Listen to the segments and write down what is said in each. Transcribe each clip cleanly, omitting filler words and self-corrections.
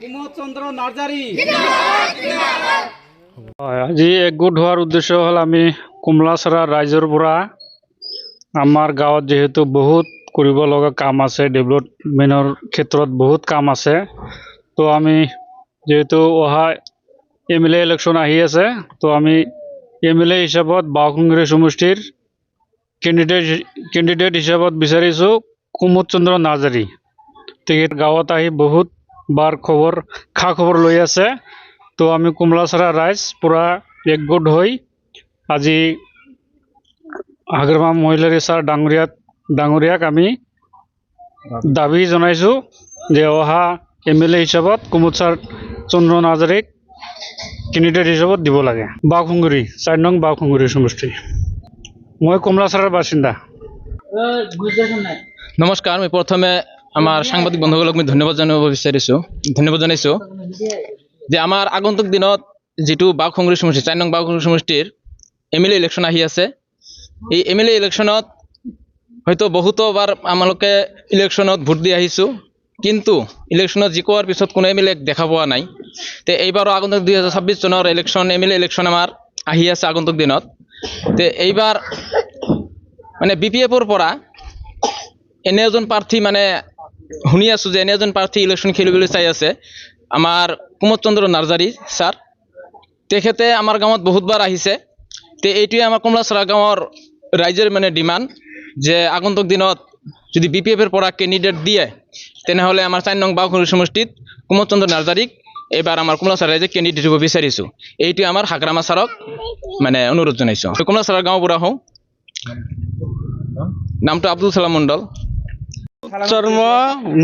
কুমোদচন্দ্ৰ নাৰ্জাৰি। আজি একগোট হোৱাৰ উদ্দেশ্য হ'ল আমি কমলাছড়া ৰাইজৰ পৰা আমাৰ গাঁৱত যেহেতু বহুত কৰিব লগা কাম আছে, ডেভেলপমেণ্টৰ ক্ষেত্ৰত বহুত কাম আছে, তো আমি যেহেতু অহা MLA ইলেকশ্যন আহি আছে, তো আমি MLA হিচাপত বাওঁকুংগুৰি সমষ্টিৰ কেণ্ডিডেট হিচাপত বিচাৰিছোঁ কুমোদচন্দ্ৰ নাৰ্জাৰী। তেখেত গাঁৱত আহি বহুত বাৰ খা খবৰ লৈ আছে। তো আমি কমলাছড়া ৰাইজ পুৰা একগোট হৈ আজি হাগ্ৰামা মহিলাৰী ছাৰ ডাঙৰীয়াক আমি দাবী জনাইছোঁ যে অহা MLA হিচাপত কুমোদচন্দ্ৰ নাৰ্জাৰীক কেণ্ডিডেট হিচাপত দিব লাগে। বাওঁকুংগুৰি 4 নং বাওঁকুংগুৰি সমষ্টি। মই কমলাছড়াৰ বাসিন্দা। নমস্কাৰ, মই প্ৰথমে আমাৰ সাংবাদিক বন্ধুসকলক মই ধন্যবাদ জনাইছোঁ যে আমাৰ আগন্তুক দিনত যিটো বাওঁকুংগুৰি সমষ্টি 4 নং বাওঁকুংগুৰি সমষ্টিৰ MLA ইলেকশ্যন আহি আছে, এই MLA ইলেকশ্যনত হয়তো বহুতবাৰ আমালোকে ইলেকশ্যনত ভোট দি আহিছোঁ, কিন্তু ইলেকশ্যনত জিকোৱাৰ পিছত কোনো MLA দেখা পোৱা নাই। তে এইবাৰো আগন্তুক 2026 চনৰ MLA ইলেকশ্যন আমাৰ আহি আছে আগন্তুক দিনত। তে এইবাৰ মানে BPFৰ পৰা এনে এজন প্ৰাৰ্থী মানে শুনি আছোঁ যে এনে এজন প্ৰাৰ্থী ইলেকশ্যন খেলিবলৈ চাই আছে, আমাৰ কুমোদচন্দ্ৰ নাৰ্জাৰী ছাৰ। তেখেতে আমাৰ গাঁৱত বহুতবাৰ আহিছে। তে এইটোৱে আমাৰ কমলাছড়া গাঁৱৰ ৰাইজৰ মানে ডিমাণ্ড যে আগন্তুক দিনত যদি BPFৰ পৰা কেণ্ডিডেট দিয়ে, তেনেহ'লে আমাৰ 4 নং বাওঁকুংগুৰি সমষ্টিত কুমোদচন্দ্ৰ নাৰ্জাৰীক এইবাৰ আমাৰ কমলাছড়া ৰাইজে কেণ্ডিডেট দিব বিচাৰিছোঁ। এইটোৱে আমাৰ হাগ্ৰামা ছাৰক মানে অনুৰোধ জনাইছোঁ। কমলাছড়া গাঁৱৰ পৰা হওঁ, নামটো আব্দুল সালাম মণ্ডল। কুমোদচন্দ্ৰ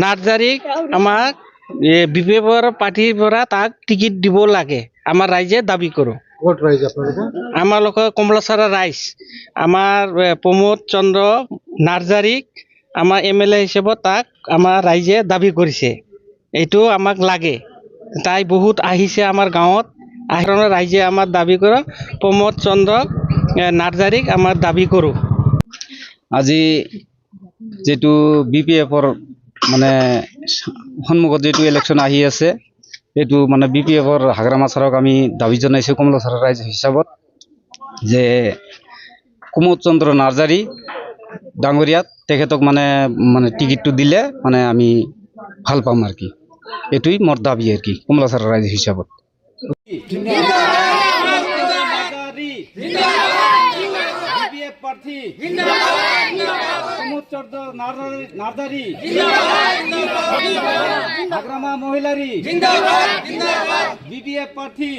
নাৰ্জাৰীক আমাক BPFৰ পাৰ্টিৰ পৰা তাক টিকেট দিব লাগে, আমাৰ ৰাইজে দাবী কৰোঁ। আমালোকৰ কমলাছড়া ৰাইজ আমাৰ কুমোদচন্দ্ৰ নাৰ্জাৰীক আমাৰ MLA হিচাপত তাক আমাৰ ৰাইজে দাবী কৰিছে। এইটো আমাক লাগে। তাই বহুত আহিছে আমাৰ গাঁৱত, ৰাইজে আমাৰ দাবী কৰোঁ কুমোদচন্দ্ৰ নাৰ্জাৰীক আমাৰ দাবী কৰোঁ। আজি যেটো BPFৰ মানে সন্মুখত যেটো ইলেকশ্যন আহি আছে, এইটো মানে BPFৰ হাগ্ৰামা ছাৰক আমি দাবী জনাইছোঁ কমলাছড়া ৰাইজ হিচাপত যে কুমোদচন্দ্ৰ নাৰ্জাৰী ডাঙৰীয়াক তেখেতক মানে টিকেটটো দিলে মানে আমি ভাল পাম আর কি। এটুই মোর দাবি আর কি কমলাছড়া রাইজ হিসাবত। হাগ্রামা মহিলারি BPF প্রার্থী।